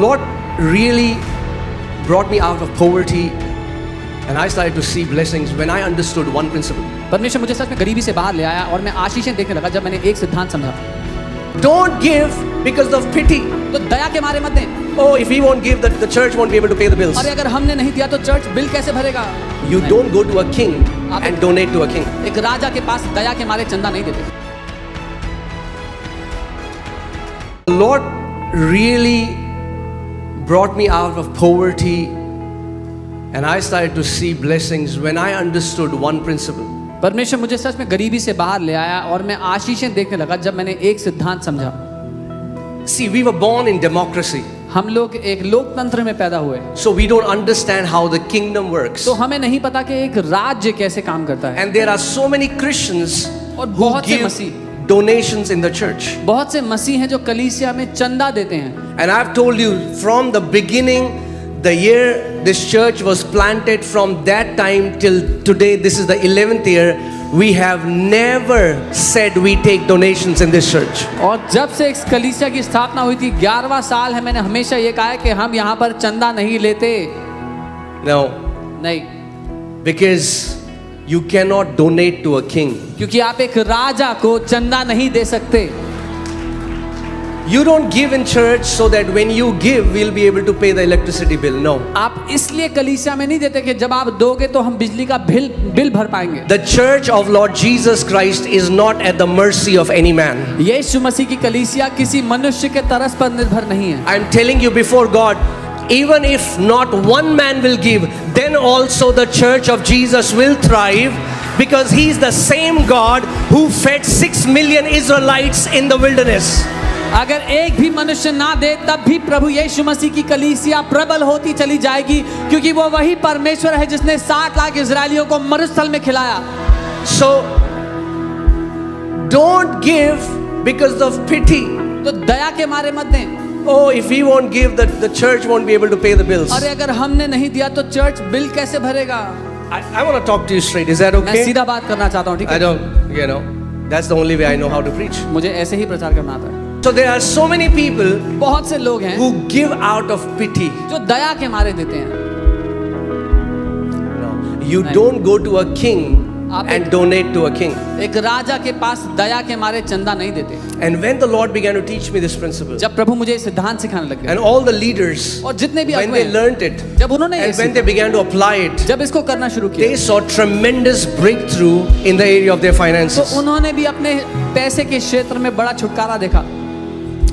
Lord really brought me out of poverty and I started to see blessings when I understood one principle. परमेश्वर मुझे सच में गरीबी से बाहर ले आया और मैं आशीषें देखने लगा जब मैंने एक सिद्धांत समझा। Don't give because of pity. तो दया के मारे मत दें। Oh, if we won't give, the church won't be able to pay the bills. अरे अगर हमने नहीं दिया तो चर्च बिल कैसे भरेगा? You don't go to a king and donate to a king. एक राजा के पास दया के मारे चंदा नहीं देते। The Lord really brought me out of poverty and I started to see blessings when I understood one principle. परमेश्वर मुझे सच में गरीबी से बाहर ले आया और मैं आशीषें देखने लगा जब मैंने एक सिद्धांत समझा। See, we were born in democracy. हम लोग एक लोकतंत्र में पैदा हुए, So we don't understand how the kingdom works. तो हमें नहीं पता कि एक राज्य कैसे काम करता है। And there are so many Christians और who बहुत से give Masih donations in the church. बहुत से मसीह हैं जो कलीसिया में चंदा देते हैं। And I've told you from the beginning, the year this church was planted, from that time till today, this is the 11th year, we have never said we take donations in this church. और जब से इस कलीसिया की स्थापना हुई थी 11वां साल है, मैंने हमेशा ये कहा है कि हम यहाँ पर चंदा नहीं लेते। No, नहीं, because you cannot donate to a king. क्योंकि आप एक राजा को चंदा नहीं दे सकते। You don't give in church so that when you give, we'll be able to pay the electricity bill. No. आप इसलिए कलीसिया में नहीं देते कि जब आप दोगे तो हम बिजली का बिल भर पाएंगे। The church of Lord Jesus Christ is not at the mercy of any man. यीशु मसीह की कलीसिया किसी मनुष्य के तरस पर निर्भर नहीं है। I'm telling you before God, even if not one man will give, then also the church of Jesus will thrive, because he is the same God who fed 6 million Israelites in the wilderness. अगर एक भी मनुष्य ना दे तब भी प्रभु यीशु मसीह की कलीसिया प्रबल होती चली जाएगी, क्योंकि वो वही परमेश्वर है जिसने 60 लाख इजरायलियों को मरुस्थल में खिलाया। So don't give because of pity. तो दया के मारे मत दें। Oh, if we won't give, the church won't be able to pay the bills. अरे अगर हमने नहीं दिया तो चर्च बिल कैसे भरेगा? I want to talk to you straight. Is that मैं okay? सीधा बात करना चाहता हूँ, ठीक I है? don't, that's the only way I know how to preach. मुझे ऐसे ही प्रचार करना आता है। So there are so many people बहुत से लोग हैं who give out of pity. जो दया के मारे देते हैं। No, you नहीं। don't go to a king आप and donate to a king. एक राजा के पास दया के मारे चंदा नहीं देते। And when the Lord began to teach me this principle, जब प्रभु मुझे सिद्धांत सिखाने लगे and all the leaders, और जितने भी when अगुवे they learned it, जब उन्होंने and when they began to apply it, जब इसको करना शुरू they किया saw tremendous breakthrough in the area of their तो finances. उन्होंने भी अपने पैसे के क्षेत्र में बड़ा छुटकारा देखा।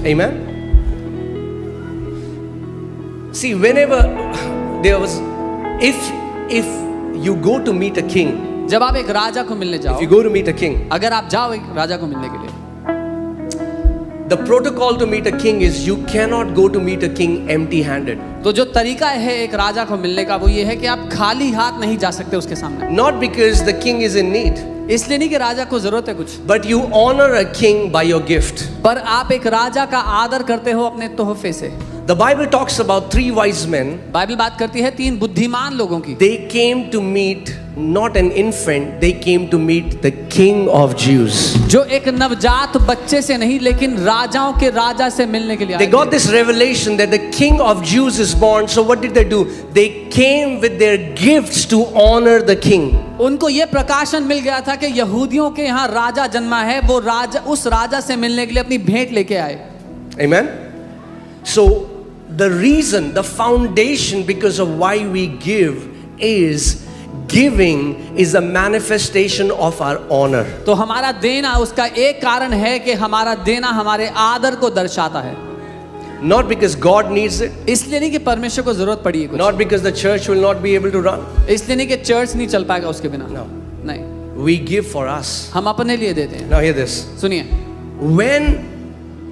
Amen. See, whenever there was, if you go to meet a king, जब आप एक राजा को मिलने if जाओ, you go to meet a king, अगर आप जाओ एक राजा को मिलने के लिए, the protocol to meet a king is you cannot go to meet a king empty-handed. तो जो तरीका है एक राजा को मिलने का वो ये है कि आप खाली हाथ नहीं जा सकते उसके सामने। Not because the king is in need, इसलिए नहीं कि राजा को जरूरत है कुछ, but you honor a king by your gift. पर आप एक राजा का आदर करते हो अपने तोहफे से। The Bible talks about 3 wise men. Bible बात करती है 3 बुद्धिमान लोगों की। They came to meet not an infant, they came to meet the King of Jews. जो एक नवजात बच्चे से नहीं लेकिन राजाओं के राजा से मिलने के लिए They आए got थे। this revelation that the King of Jews is born. So what did they do? They came with their gifts to honor the king. उनको ये प्रकाशन मिल गया था कि यहूदियों के यहाँ राजा जन्मा है, वो राजा उस राजा से मिलने के लिए अपनी भेंट लेके आए। Amen. So the reason, the foundation because of why we give is giving is a manifestation of our honor. तो हमारा देना उसका एक कारण है कि हमारा देना हमारे आदर को दर्शाता है। Not because God needs it, इसलिए नहीं कि परमेश्वर को जरूरत पड़ी है कुछ, not because the church will not be able to run. इसलिए नहीं कि चर्च नहीं चल पाएगा उसके बिना। No. नहीं, We give for us. हम अपने लिए देते हैं। Now hear this. सुनिए, When,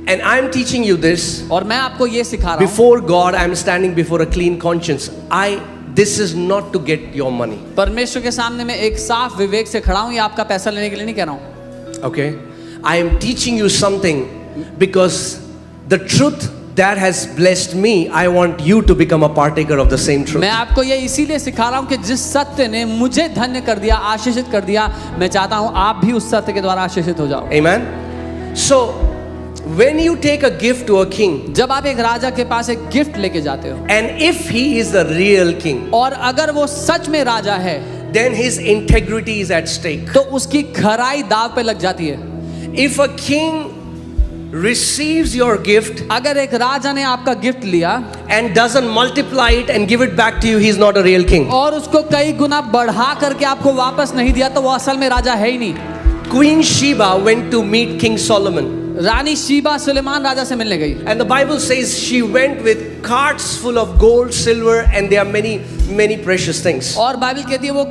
and I'm teaching you this, और मैं आपको ये सिखा रहा हूँ, before God, I'm standing before a clean conscience. This is not to get your money. परमेश्वर के सामने मैं एक साफ विवेक से खड़ा हूँ, ये आपका पैसा लेने के लिए नहीं कह रहा हूँ। Okay? I am teaching you something because the truth that has blessed me, I want you to become a partaker of the same truth. मैं आपको ये इसीलिए सिखा रहा हूँ कि जिस सत्य ने मुझे धन्य कर दिया, आशीषित कर दिया, मैं चाहता हूँ आप भी उस सत्य के द्वारा आशीषित हो जाओ। Amen? So, When you take a gift to a king, जब आप एक राजा के पास एक गिफ्ट लेके जाते हो, and if he is the real king, और अगर वो सच में राजा है, then his integrity is at stake. तो उसकी खराई दाव पे लग जाती है। If a king receives your gift अगर एक राजा ने आपका गिफ्ट लिया and doesn't multiply it and give it back to you, he's not a real king. और उसको कई गुना बढ़ा करके आपको वापस नहीं दिया, तो वो असल में राजा है ही नहीं। Queen Sheba went to meet King Solomon, रानी शीबा सुलेमान राजा से मिलने गई, and the Bible says she went with carts full of gold, silver, and there are many precious things. और बाइबल कहती है वो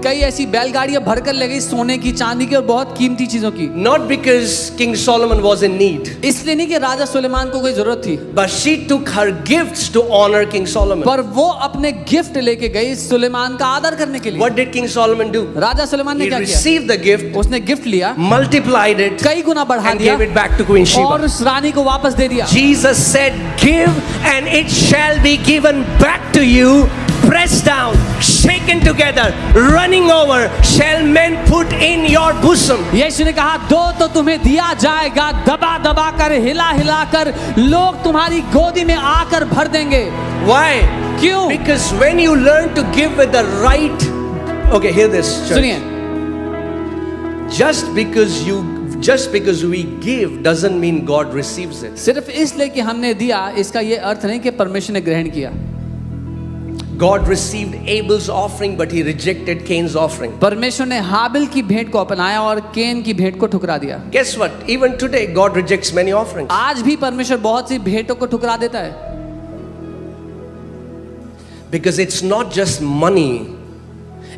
कई ऐसी बैलगाड़ियां भरकर ले गई सोने की, चांदी की और बहुत कीमती चीजों की। Not because King Solomon was in need, इसलिए नहीं कि राजा सुलेमान को कोई जरूरत थी, but she took her gifts to honor King Solomon. पर वो अपने गिफ्ट लेके गई सुलेमान का आदर करने के लिए। What did King Solomon do? राजा सुलेमान ने He क्या किया? received the gift, उसने गिफ्ट लिया, multiplied it, कई गुना बढ़ा and दिया gave it back to Queen और Sheba. उस रानी को वापस दे दिया। Jesus said, "Give, and it shall be given back to you, pressed down, shaken together, running over, shall men put in your bosom." यीशु ने कहा, दो तो तुम्हें दिया जाएगा, दबा दबा कर, हिला हिला कर लोग तुम्हारी गोदी में आकर भर देंगे। Why? क्यों? Because when you learn to give with the right, okay, hear this, church. सुनिए, Just because we give doesn't mean God receives it. सिर्फ इसलिए कि हमने दिया, इसका ये अर्थ नहीं कि परमेश्वर ने ग्रहण किया। God received Abel's offering, but he rejected Cain's offering. परमेश्वर ने हाबिल की भेंट को अपनाया और केन की भेंट को ठुकरा दिया। Guess what? Even today, God rejects many offerings. आज भी परमेश्वर बहुत सी भेंटों को ठुकरा देता है, Because it's not just money,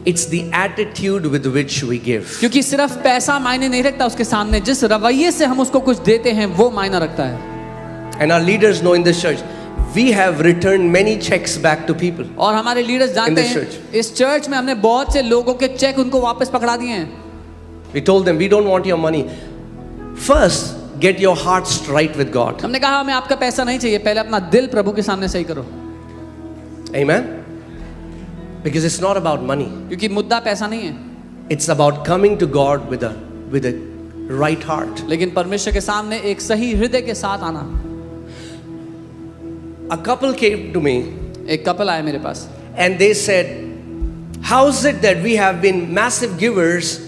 it's the attitude with which we give. क्योंकि सिर्फ पैसा मायने नहीं रखता, उसके सामने जिस रवैये से हम उसको कुछ देते हैं वो मायना रखता है। And our leaders know in this church, we have returned many checks back to people. और हमारे लीडर्स जानते In this हैं, church. इस चर्च में हमने बहुत से लोगों के चेक उनको वापस पकड़ा दिए हैं। We told them, we don't want your money. First, get your hearts right with God. हमने कहा हमें आपका पैसा नहीं चाहिए, पहले अपना दिल प्रभु के सामने सही करो। Amen? Because it's not about money. क्योंकि मुद्दा पैसा नहीं है, It's about coming to God with a right heart. लेकिन परमेश्वर के सामने एक सही हृदय के साथ आना। A couple came to me एक कपल आया मेरे पास, and they said, how is it that we have been massive givers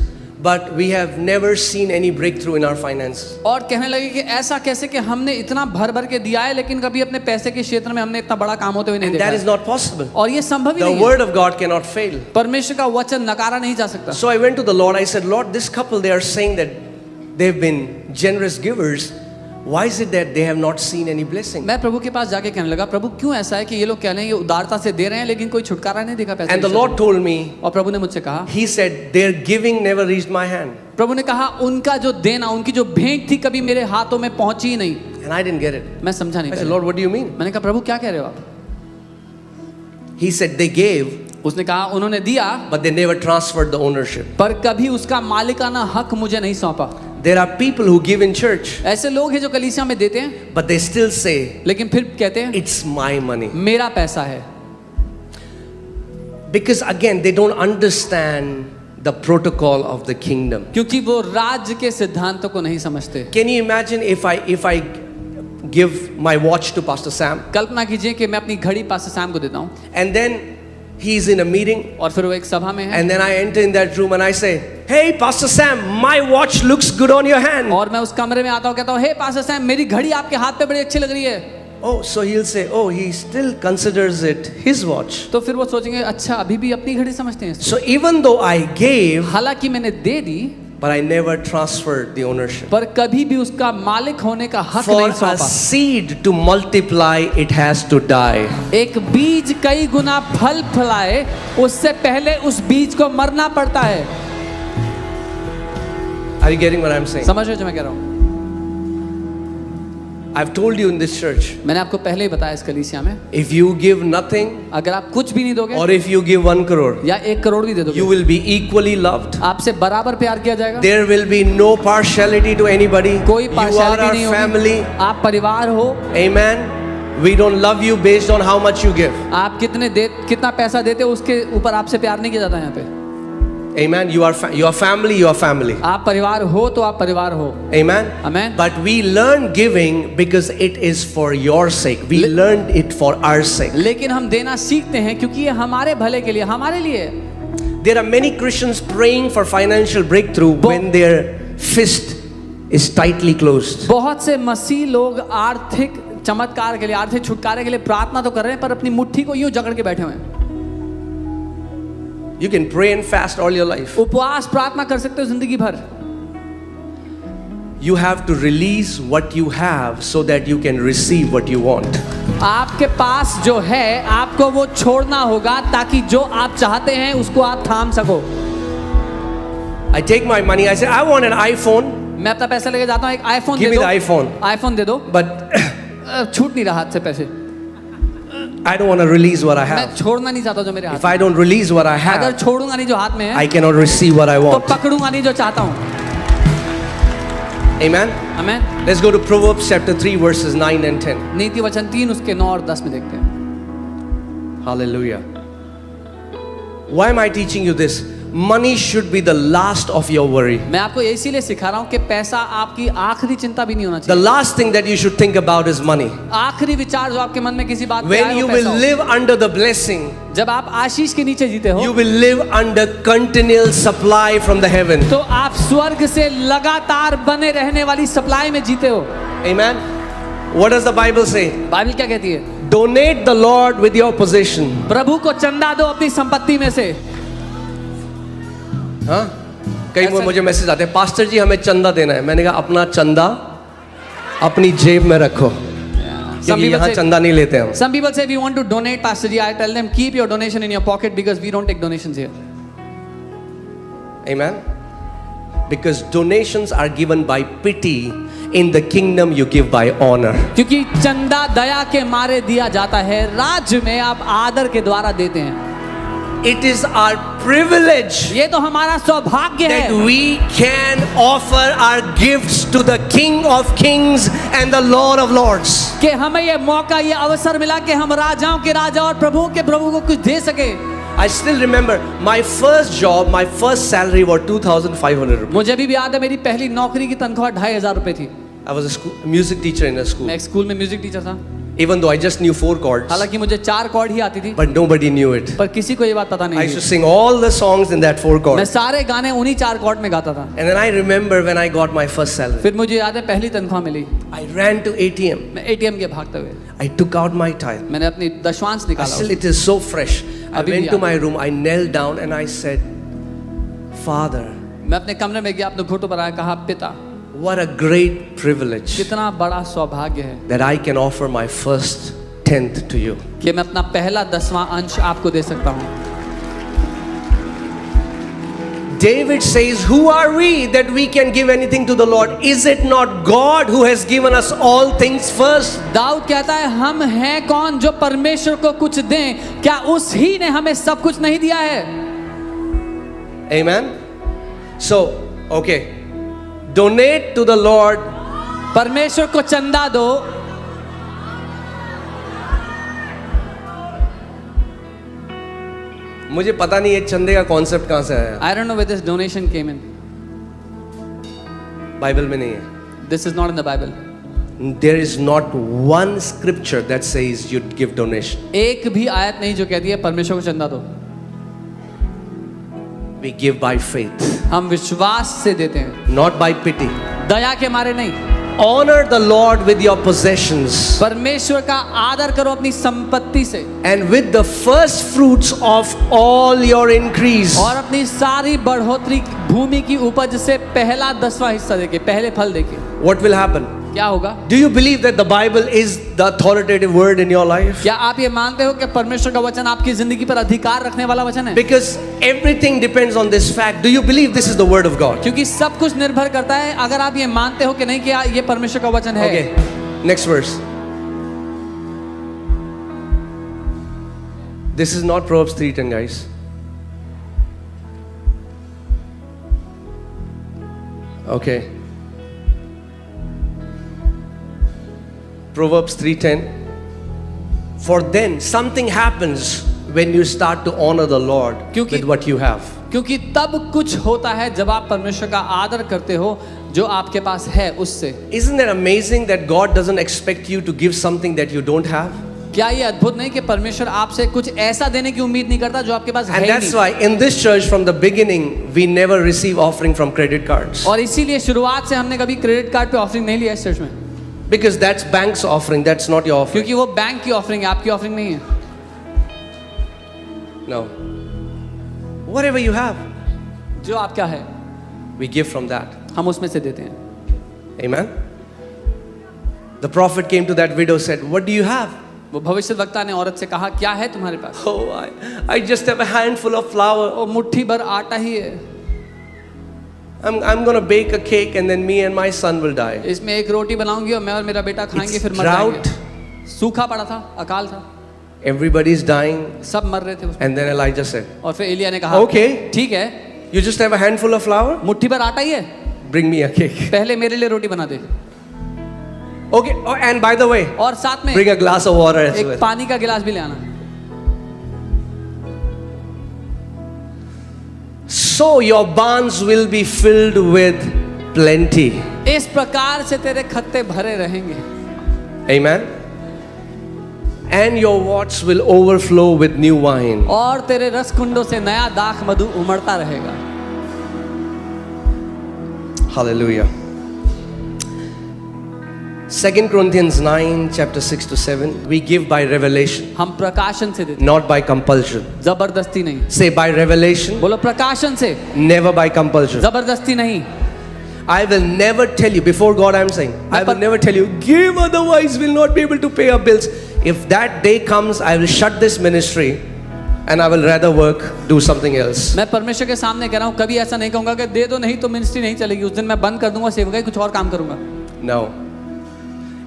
but we have never seen any breakthrough in our finances? और कहने लगे कि ऐसा कैसे कि हमने इतना भर भर के दिया है लेकिन कभी अपने पैसे के क्षेत्र में हमने इतना बड़ा काम होते हुए नहीं And देखा that is है। not possible. और ये संभव ही The नहीं है, word of God cannot fail. परमेश्वर का वचन नकारा नहीं जा सकता। So I went to the Lord. I said, Lord, this couple, they are saying that they've been generous givers. Why is it that they have not seen any blessing? मैं प्रभु के पास जाके कहने लगा, प्रभु क्यों ऐसा है कि ये लोग कह रहे हैं ये उदारता से दे रहे हैं लेकिन कोई छुटकारा नहीं दिखा पैसे And the के Lord told me, और प्रभु ने मुझसे कहा, He said, their giving never reached my hand. प्रभु ने कहा उनका जो देना, उनकी जो भेंट थी कभी मेरे हाथों में पहुंची ही नहीं। And I didn't get it. मैं समझा नहीं I said, पहले। Lord, what do you mean? मैंने कहा प्रभु क्या कह रहे हो आप? He said, they gave, उसने कहा उन्होंने दिया but they never transferred the ownership. पर कभी उसका मालिकाना हक मुझे नहीं सौंपा। There are people who give in church, ऐसे लोग हैं जो कलीसिया में देते हैं but they still say, लेकिन फिर कहते हैं it's my money. मेरा पैसा है, Because again, they don't understand the protocol of the kingdom. क्योंकि वो राज्य के सिद्धांतों को नहीं समझते। Can you imagine if I give my watch to Pastor Sam, कल्पना कीजिए कि मैं अपनी घड़ी पास्टर सैम को देता हूँ and then he's in a meeting, और फिर वो एक सभा में है and then I enter in that room and I say, hey Pastor Sam, my watch looks good on your hand. और मैं उस कमरे में आता हूँ, कहता हूँ हे पास्टर सैम मेरी घड़ी आपके हाथ पे बड़ी अच्छी लग रही है। Oh, so he'll say, oh, he still considers it his watch. तो फिर वो सोचेंगे अच्छा अभी भी अपनी घड़ी समझते हैं इसको। So even though I gave, हालांकि मैंने दे दी but I never transferred the ownership. पर कभी भी उसका मालिक होने का हक For नहीं a सौंपा। seed to multiply, it has to die. एक बीज कई गुना फल फलाए उससे पहले उस बीज को मरना पड़ता है। Are you getting what I'm saying? समझ रहे हो जो मैं कह रहा हूँ? I've told you in this church, मैंने आपको पहले ही बताया इस कलीसिया में, if you give nothing अगर आप कुछ भी नहीं दोगे or if you give 1 crore, या 1 करोड़ भी दे दोगे you will be equally loved. आपसे बराबर प्यार किया जाएगा। There will be no partiality to anybody. कोई You are पार्शियलिटी our नहीं होगी। family. आप परिवार हो। Amen. We don't love you based on how much you give. आप कितना पैसा देते हो उसके ऊपर आपसे प्यार नहीं किया जाता यहाँ पे। Amen. You are family, you are family. आप परिवार हो तो आप परिवार हो. Amen. Amen. But we learn giving because it is for your sake. We learned it for our sake. लेकिन हम देना सीखते हैं क्योंकि ये हमारे भले के लिए, हमारे लिए है. There are many Christians praying for financial breakthrough when their fist is tightly closed. बहुत से मसीह लोग आर्थिक चमत्कार के लिए, आर्थिक छुटकारे के लिए प्रार्थना तो कर रहे हैं पर अपनी मुट्ठी को यूं जकड़ के बैठे हुए हैं. You can pray and fast all your life. उपवास प्रार्थना कर सकते हो जिंदगी भर. You have to release what you have so that you can receive what you want. आपके पास जो है आपको वो छोड़ना होगा ताकि जो आप चाहते हैं उसको आप थाम सको. I take my money, I say I want an iPhone. मैं अपना पैसा लेके जाता हूँ, एक आईफोन Give दे me दो. the iPhone. आईफोन दे दो. But छूट नहीं रहा हाथ से पैसे. I don't want to release what I मैं have. छोड़ना नहीं चाहता जो मेरे हाथ If I don't release what I में. अगर have, छोड़ूंगा नहीं जो हाथ में है I cannot receive what I तो want. पकड़ूंगा नहीं जो चाहता हूँ. Amen. Amen. Let's go to Proverbs chapter 3 verses 9 and 10. नीति वचन 3 उसके 9 और 10 में देखते हैं. Hallelujah. Why am I teaching you this? Money should be the last of your worry. मैं आपको इसीलिए सिखा रहा हूँ कि पैसा आपकी आखिरी चिंता भी नहीं होना The चाहिए. last thing that you should think about is money. आखिरी विचार जो आपके मन में किसी बात पे When आए you वो will पैसा हो. live under the blessing, जब आप आशीष के नीचे जीते हो you will live under continual supply from the heaven. तो आप स्वर्ग से लगातार बने रहने वाली सप्लाई में जीते हो. Amen. What does the Bible say? Bible क्या कहती है? Donate the Lord with your possession. प्रभु को चंदा दो अपनी संपत्ति में से. हाँ? कई ऐसा- मुझे मैसेज आते हैं, पास्टर जी हमें चंदा देना है. मैंने कहा अपना चंदा अपनी जेब में रखो, Some क्योंकि people यहाँ say- चंदा नहीं लेते हम. Some people say we want to donate, Pastor Ji. I tell them keep your donation in your pocket because we don't take donations here. Amen. Because donations are given by pity. In the kingdom you give by honor. क्योंकि चंदा दया के मारे दिया जाता है, राज्य में आप आदर के द्वारा देते हैं. It is our privilege ये तो हमारा सौभाग्य that है we can offer our gifts to the King of Kings and the Lord of Lords. कि हमें ये मौका, ये अवसर मिला कि हम राजाओं के राजा और प्रभुओं के प्रभु को कुछ दे सके. I still remember my first job, my first salary was 2,500 rupees. मुझे अभी भी याद है मेरी पहली नौकरी की तनख्वाह 2,500 रुपए थी. I was a music teacher in a school. मैं एक स्कूल में म्यूजिक टीचर था. Even though I just knew 4 chords, हालांकि मुझे 4 कॉर्ड ही आती थी, but nobody knew it. पर किसी को ये बात पता I नहीं used to थी. sing all the songs in that 4 मैं chords. सारे गाने उन्हीं 4 कॉर्ड में गाता था. And then I remember when I got my first salary, फिर मुझे याद है पहली तनख्वाह मिली, I ran to ATM. मैं ATM के भागते हुए I took out my tithe. मैंने अपनी दशवांश निकाला. Still, it is so fresh. I अभी भी went to याद my है. room, I knelt down and I said, Father, मैं अपने कमरे में गया, अपने घुटनों पर आया, कहा पिता what a great privilege कितना बड़ा सौभाग्य है that I can offer my first tenth to you. कि मैं अपना पहला 10वां अंश आपको दे सकता हूँ. David says, who are we that we can give anything to the Lord? Is it not God who has given us all things first? Dawood कहता है हम हैं कौन जो परमेश्वर को कुछ दें, क्या उस ही ने हमें सब कुछ नहीं दिया है? Amen. So, okay. Donate to the Lord. परमेश्वर को चंदा दो. मुझे पता नहीं ये चंदे का कॉन्सेप्ट कहाँ से आया. I don't know where this donation came in. Bible में नहीं है. This is not in the Bible. There is not one scripture that says you give donation. एक भी आयत नहीं जो कहती है परमेश्वर को चंदा दो. We give by faith, हम विश्वास से देते हैं, not by pity. दया के मारे नहीं. Honor the Lord with your possessions परमेश्वर का आदर करो अपनी संपत्ति से and with the first fruits of all your increase. और अपनी सारी बढ़ोतरी भूमि की उपज से पहला 10वां हिस्सा देके, पहले फल देके. What will happen? क्या होगा? Do you believe that the Bible is the authoritative word in your life? क्या आप ये मानते हो कि परमेश्वर का वचन आपकी जिंदगी पर अधिकार रखने वाला वचन है? Because everything depends on this fact. Do you believe this is the word of God? क्योंकि सब कुछ निर्भर करता है अगर आप ये मानते हो कि नहीं कि ये परमेश्वर का वचन है. Okay, next verse. This is not Proverbs 3:10, guys. Okay. Proverbs 3:10. For then something happens when you start to honor the Lord क्योंकि- with what you have. क्योंकि तब कुछ होता है जब आप परमेश्वर का आदर करते हो जो आपके पास है उससे। Isn't that amazing that God doesn't expect you to give something that you don't have? क्या ये अद्भुत नहीं कि परमेश्वर आपसे कुछ ऐसा देने की उम्मीद नहीं करता जो आपके पास है And ही that's नहीं। why in this church from the beginning we never receive offering from credit cards. और इसीलिए शुरुआत से हमने कभी क्रेडिट कार्ड पे ऑफरिंग नहीं लिया इस चर्च में, Because that's bank's offering, that's not your offering. क्योंकि वो बैंक की ऑफरिंग है, आपकी ऑफरिंग नहीं है। No. Whatever you have, जो आपका है we give from that. हम उसमें से देते हैं। Amen. The prophet came to that widow, said, "What do you have?" वो भविष्यवक्ता ने औरत से कहा, क्या है तुम्हारे पास? Oh, I just have a handful of flour. वो मुट्ठी भर आटा ही है, I'm going to bake a cake and then me and my son will die. इसमें एक रोटी बनाऊंगी और मैं और मेरा बेटा खाएंगे, It's फिर मर drought. जाएंगे। सूखा पड़ा था, अकाल था, Everybody's dying. सब मर रहे थे उसमें। And then Elijah said, और फिर एलिया ने कहा, "Okay, ठीक है, you just have a handful of flour? मुट्ठी भर आटा ही है, Bring me a cake." पहले मेरे लिए रोटी बना दे, Okay, oh, and by the way, और साथ में bring a glass of water as एक well. पानी का गिलास भी ले आना। So your barns will be filled with plenty. इस प्रकार से तेरे खत्ते भरे रहेंगे, Amen. And your vats will overflow with new wine. और तेरे रस कुंडों से नया दाख मधु उमड़ता रहेगा। Hallelujah. 2 Corinthians 9 chapter 6 to 7, we give by revelation, हम प्रकाशन से देते, not by compulsion. जबरदस्ती नहीं। Say by revelation, बोलो प्रकाशन से, never by compulsion. जबरदस्ती नहीं। I will never tell you, before God I'm saying, I will never tell you, give, otherwise we'll not be able to pay our bills. If that day comes, I will shut this ministry and I will rather work, do something else. मैं परमेश्वर के सामने कह रहा हूँ, कभी ऐसा नहीं कहूँगा कि दे दो, नहीं तो मिनिस्ट्री नहीं चलेगी, उस दिन मैं बंद कर दूंगा सेवकाई, कुछ और काम करूंगा। No.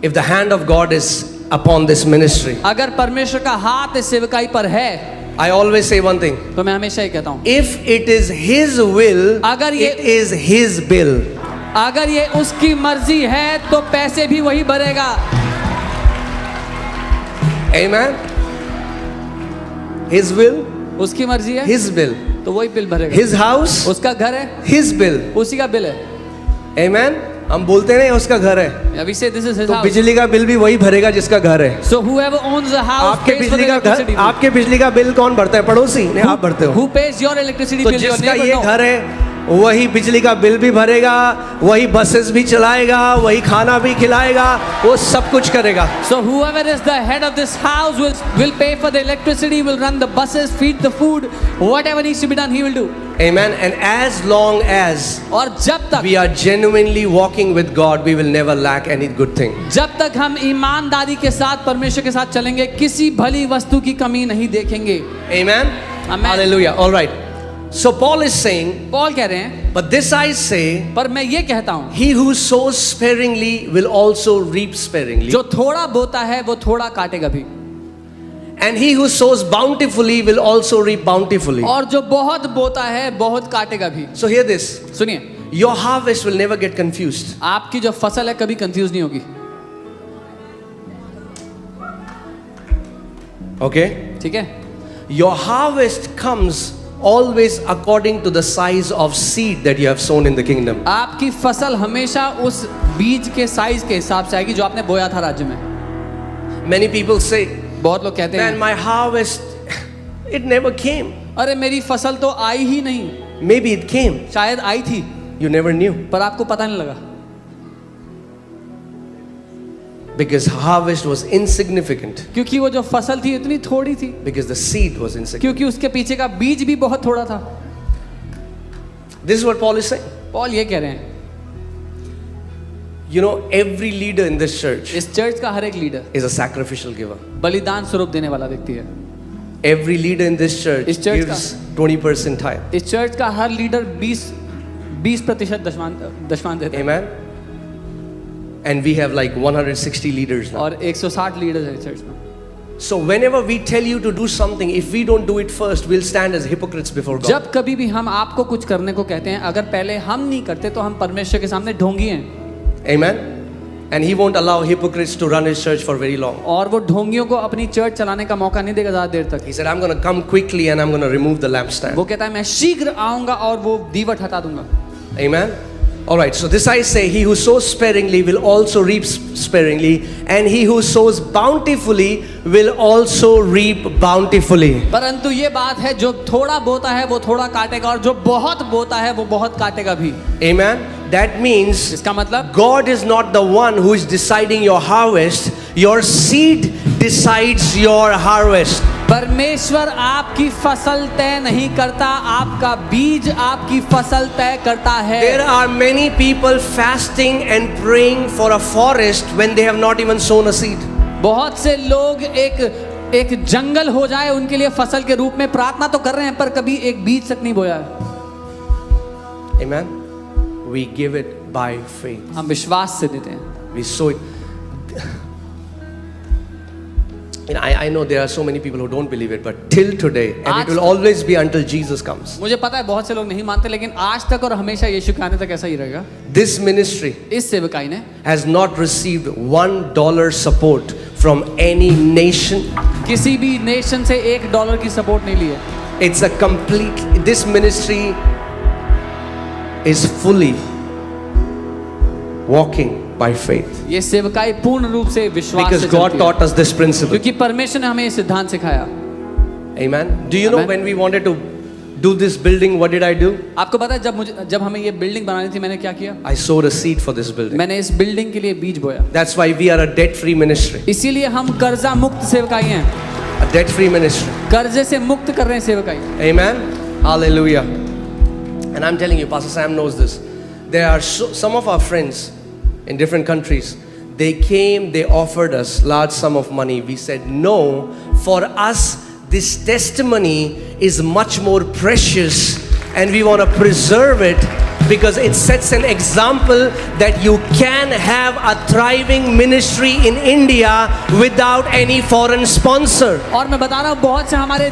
If the hand of God is upon this ministry, अगर परमेश्वर का हाथ इस सेवकाई पर है, I always say one thing. तो मैं हमेशा ही कहता हूँ, If it is His will, अगर ये- it is His bill. अगर ये उसकी मर्जी है तो पैसे भी वही भरेगा। Amen. His will, उसकी मर्जी है His bill. तो वही बिल भरेगा। His house, उसका घर है, His bill. उसी का बिल है। Amen. हम बोलते नहीं उसका घर है, We say this is his तो house. बिजली का बिल भी वही भरेगा जिसका घर है। So whoever owns the house आपके pays for the बिजली का electricity घर, bill. आपके बिजली का बिल कौन भरता है? पड़ोसी नहीं, आप भरते हो। Who pays your electricity तो bill? Your जिसका neighbor, ये no. घर है वही बिजली का बिल भी भरेगा, वही बसेस भी चलाएगा, वही खाना भी खिलाएगा, वो सब कुछ करेगा। So whoever is the head of this house will pay for the electricity, will run the buses, feed the food, whatever needs to be done, he will do. Amen. And as long as और जब तक we are genuinely walking with God, we will never lack any good thing. जब तक हम ईमानदारी के साथ परमेश्वर के साथ चलेंगे, किसी भली वस्तु की कमी नहीं देखेंगे। Amen. Amen. Hallelujah. All right. So Paul is saying, Paul कह रहे हैं, but this I say, पर मैं ये कहता हूँ, he who sows sparingly will also reap sparingly. जो थोड़ा बोता है वो थोड़ा काटेगा भी, And he who sows bountifully will also reap bountifully. और जो बहुत बोता है बहुत काटेगा भी। So hear this. सुनिए, Your harvest will never get confused. आपकी जो फसल है कभी कंफ्यूज नहीं होगी। Okay? ठीक है, Your harvest comes always according to the size of seed that you have sown in the kingdom. आपकी फसल हमेशा उस बीज के साइज के हिसाब से आएगी जो आपने बोया था राज्य में। Many people say, बहुत लोग कहते man, हैं, my harvest, it never came. अरे मेरी फसल तो आई ही नहीं, Maybe it came. शायद आई थी You never knew. पर आपको पता नहीं लगा, Because harvest was insignificant. क्योंकि वो जो फसल थी इतनी थोड़ी थी, Because the seed was insignificant. क्योंकि उसके पीछे का बीज भी बहुत थोड़ा था। This is what Paul is saying. Paul ये कह रहे हैं, You know, every leader in this church इस चर्च का हर एक leader is a sacrificial giver. बलिदान स्वरूप देने वाला व्यक्ति है। Every leader in this church इस church gives 20% tithe. इस चर्च का हर लीडर 20% दशमान देता है। Amen. And we have like 160 leaders now. और 160 लीडर्स हैं चर्च में। So whenever we tell you to do something, if we don't do it first, we'll stand as hypocrites before God. जब कभी भी हम आपको कुछ करने को कहते हैं, अगर पहले हम नहीं करते तो हम परमेश्वर के सामने ढोंगी हैं। Amen. And he won't allow hypocrites to run his church for very long. और वो ढोंगियों को अपनी चर्च चलाने का मौका नहीं देगा ज़्यादा देर तक. He said, I'm going to come quickly and I'm going to remove the lampstand. वो कहता है मैं शीघ्र आऊंगा और वो दीवट हटा दूंगा. Amen. All right, so this I say, he who sows sparingly will also reap sparingly, and he who sows bountifully will also reap bountifully. परंतु ये बात है, जो थोड़ा बोता है वो थोड़ा काटेगा और जो बहुत बोता है वो बहुत काटेगा भी. Amen. That means इसका मतलब God is not the one who is deciding your harvest. Your seed decides your harvest. परमेश्वर आपकी फसल तय नहीं करता, आपका बीज आपकी फसल तय करता है. There are many people fasting and praying for a forest when they have not even sown a seed. बहुत से लोग एक जंगल हो जाए उनके लिए फसल के रूप में प्रार्थना तो कर रहे हैं पर कभी एक बीज तक नहीं बोया है. Amen. We give it by faith. हम विश्वास से देते हैं. We sow it. I know there are so many people who don't believe it, but till today, and it will always be until Jesus comes. मुझे पता है बहुत से लोग नहीं मानते, लेकिन आज तक और हमेशा यीशु के आने तक ऐसा ही रहेगा. This ministry इस सेवकाई ने has not received $1 support from any nation. किसी भी नेशन से $1 की सपोर्ट नहीं ली है. It's a complete. This ministry is fully walking by faith. ये सेवकाई पूर्ण रूप से विश्वास Because से God चलती है. taught us this principle. क्योंकि परमेश्वर ने हमें ये सिद्धांत सिखाया. Amen. Do you know Amen. when we wanted to do this building, what did I do? आपको पता है जब हमें ये बिल्डिंग बनानी थी मैंने क्या किया? I sowed a seed for this building. मैंने इस बिल्डिंग के लिए बीज बोया. That's why we are a debt-free ministry. इसीलिए हम कर्जा मुक्त सेवकाई हैं. A debt-free ministry. कर्जे से मुक्त कर रहे हैं सेवकाई. Amen. Hallelujah. And I'm telling you, Pastor Sam knows this. There are some of our friends in different countries. They came, they offered us large sum of money. We said no. For us, this testimony is much more precious, and we want to preserve it because it sets an example that you can have a thriving ministry in India without any foreign sponsor. और मैं बता रहा हूँ बहुत से हमारे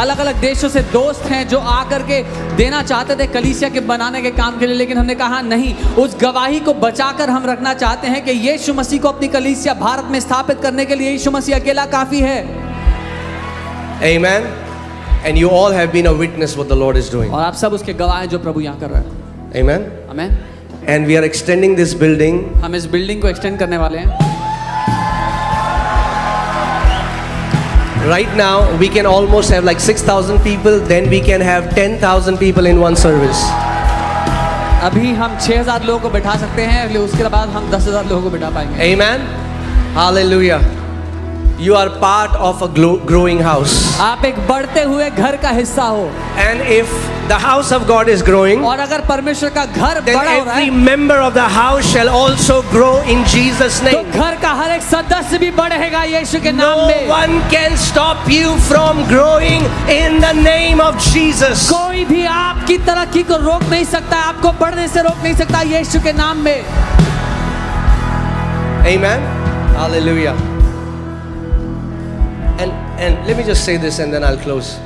अलग अलग देशों से दोस्त हैं जो आकर के देना चाहते थे कलीसिया के बनाने के काम के लिए, लेकिन हमने कहा नहीं, उस गवाही को बचाकर हम रखना चाहते हैं कि यीशु मसीह को अपनी कलीसिया भारत में स्थापित करने के लिए यीशु मसीह अकेला काफी है. Amen. And you all have been a witness what the Lord is doing. और आप सब उसके गवाह हैं जो प्रभु यहाँ कर रहा है. Amen. Amen. And we are extending this building. हम इस बिल्डिंग को एक्सटेंड करने वाले हैं. Right now we can almost have like 6,000 people, then we can have 10,000 people in one service. अभी हम 6,000 लोगों को बैठा सकते हैं, उसके बाद हम 10,000 लोगों को बैठा पाएंगे. Amen. Hallelujah. You are part of a growing house. आप एक बढ़ते हुए घर का हिस्सा हो. And if the house of God is growing, और अगर परमेश्वर का घर then बड़ा हो रहा every है, member of the house shall also grow in Jesus' तो name. घर का हर एक सदस्य भी बढ़ेगा यीशु के नाम No में. one can stop you from growing in the name of Jesus. कोई भी आपकी तरक्की को रोक नहीं सकता, आपको बढ़ने से रोक नहीं सकता यीशु के नाम में. Amen. Hallelujah. And let me just say this and then I'll close.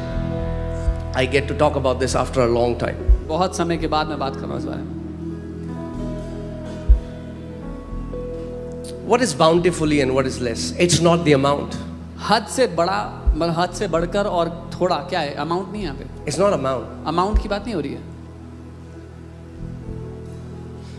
I get to talk about this after a long time. बहुत समय के बाद मैं बात कर रहा हूँ इस बारे में. What is bountifully and what is less? It's not the amount. हद से बड़ा मतलब हद से बढ़कर और थोड़ा क्या है? अमाउंट नहीं है यहाँ पे. It's not amount. अमाउंट की बात नहीं हो रही है.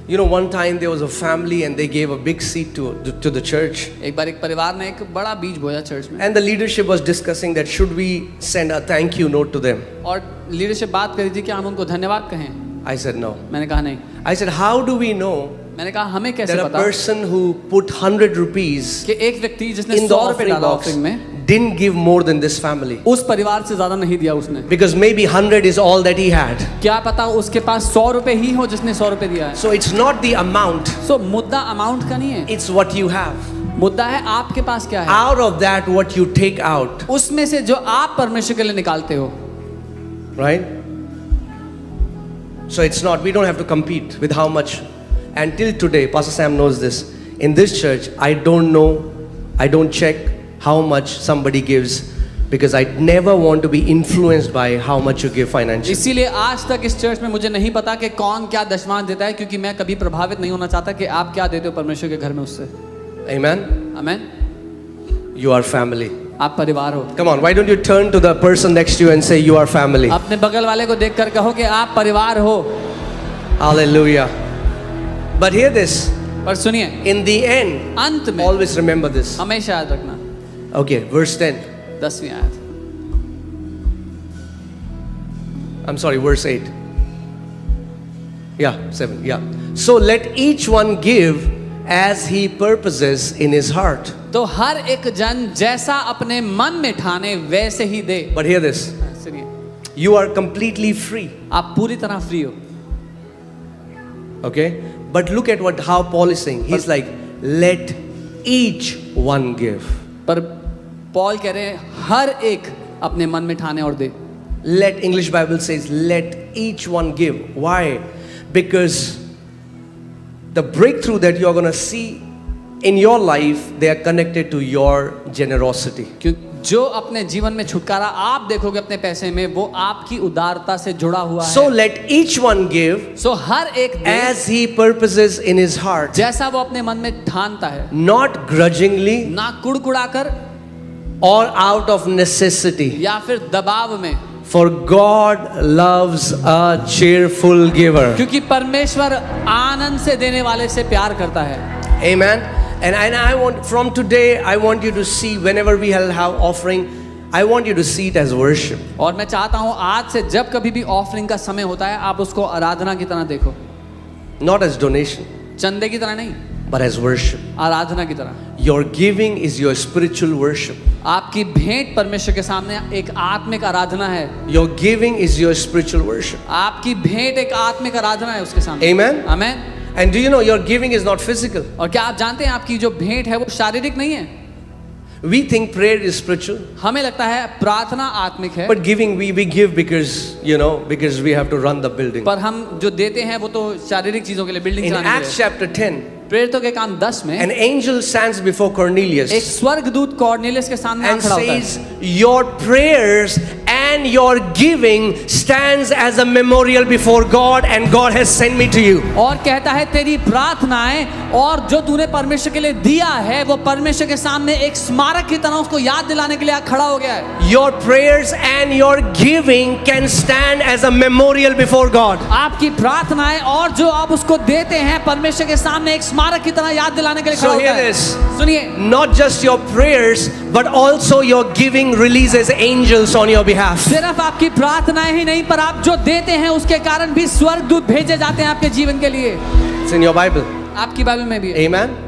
You know, one time there was a family and they gave a big seed to the church. एक बार एक परिवार ने एक बड़ा बीज बोया चर्च में. And the leadership was discussing that should we send a thank you note to them. और लीडरशिप बात करी थी कि हम उनको धन्यवाद कहें. I said no. मैंने कहा नहीं. I said, how do we know मैंने कहा हमें कैसे that a पता person who put 100 rupees कि एक व्यक्ति जिसने in the 100 रुपए offering डाला box ऑफरिंग में didn't give more than this family? उस परिवार से ज्यादा नहीं दिया उसने. Because maybe 100 is all that he had. क्या पता उसके पास 100 रुपए ही हो जिसने 100 रुपए दिया है. So it's not the amount, सो मुद्दा अमाउंट का नहीं है. it's what you have. मुद्दा है आपके पास क्या है. Out of that, what you take out, उसमें से जो आप परमेश्वर के लिए निकालते हो. right? So it's not, we don't have to compete with how much. Until today, Pastor Sam knows this. In this church, I don't know, I don't check how much somebody gives because I never want to be influenced by how much you give financially. इसीलिए आज तक इस church में मुझे नहीं पता कि कौन क्या दशमांश देता है, क्योंकि मैं कभी प्रभावित नहीं होना चाहता कि आप क्या देते हो परमेश्वर के घर में उससे। Amen. Amen. You are family. आप परिवार हो। Come on, why don't you turn to the person next to you and say you are family? अपने बगल वाले को देखकर कहो कि आप परिवार हो। Hallelujah. But hear this. पर सुनिए, In the end, अंत में always remember this. हमेशा याद रखना। Okay, verse 10. 10वीं आयत। I'm sorry, verse 8. Yeah, 7. Yeah. So let each one give as he purposes in his heart. तो हर एक जन जैसा अपने मन में ठाने वैसे ही दे। But hear this. सुनिए, You are completely free. आप पूरी तरह फ्री हो। Okay? But look at how Paul is saying. He's like, let each one give. पर पॉल कह रहे हैं हर एक अपने मन में ठाने और दे। Let, English Bible says, let each one give. Why? Because the breakthrough that you are going to see in your life, they are connected to your generosity. क्यों जो अपने जीवन में छुटकारा आप देखोगे अपने पैसे में, वो आपकी उदारता से जुड़ा हुआ है। So let each one give सो हर एक दे as he purposes in his heart, जैसा वो अपने मन में ठानता है, not grudgingly ना कुड़कुड़ाकर or out of necessity. या फिर दबाव में, For God loves a cheerful giver. क्योंकि परमेश्वर आनंद से देने वाले से प्यार करता है। Amen. And I want, from today, I want you to see whenever we have offering, I want you to see it as worship. और मैं चाहता हूँ आज से जब कभी भी ऑफरिंग का समय होता है, आप उसको आराधना की तरह देखो, Not as donation, चंदे की तरह नहीं, but as worship. आराधना की तरह। Your giving is your spiritual worship. आपकी भेंट परमेश्वर के सामने एक आत्मिक आराधना है। Your giving is your spiritual worship. आपकी भेंट एक आत्मिक आराधना है उसके सामने। Amen. Amen. And do you know your giving is not physical? और क्या आप जानते हैं आपकी जो भेंट है वो शारीरिक नहीं है? We think prayer is spiritual, हमें लगता है प्रार्थना आत्मिक है, but giving we give because we have to run the building. पर हम जो देते हैं वो तो शारीरिक चीजों के लिए, बिल्डिंग In चलाने के Acts लिए। chapter 10, प्रेरितों के काम 10 में an angel stands before Cornelius एक स्वर्गदूत कॉर्नेलियस के सामने and खड़ा होता है says, your prayers and your giving stands as a memorial before God, and God has sent me to you. और कहता है तेरी प्रार्थनाएं और जो तूने परमेश्वर के लिए दिया है वो परमेश्वर के सामने एक स्मारक की तरह उसको याद दिलाने के लिए खड़ा हो गया है। Your prayers and your giving can stand as a memorial before God. आपकी प्रार्थनाएं और जो आप उसको देते हैं परमेश्वर के सामने एक स्मारक की तरह याद दिलाने के लिए खड़ा So होता hear है। this. सुनिए, Not just your prayers, but also your giving releases angels on your behalf. सिर्फ आपकी प्रार्थनाएं ही नहीं, पर आप जो देते हैं उसके कारण भी स्वर्गदूत भेजे जाते हैं आपके जीवन के लिए। It's in your Bible. आपकी बाइबल में भी है। Amen.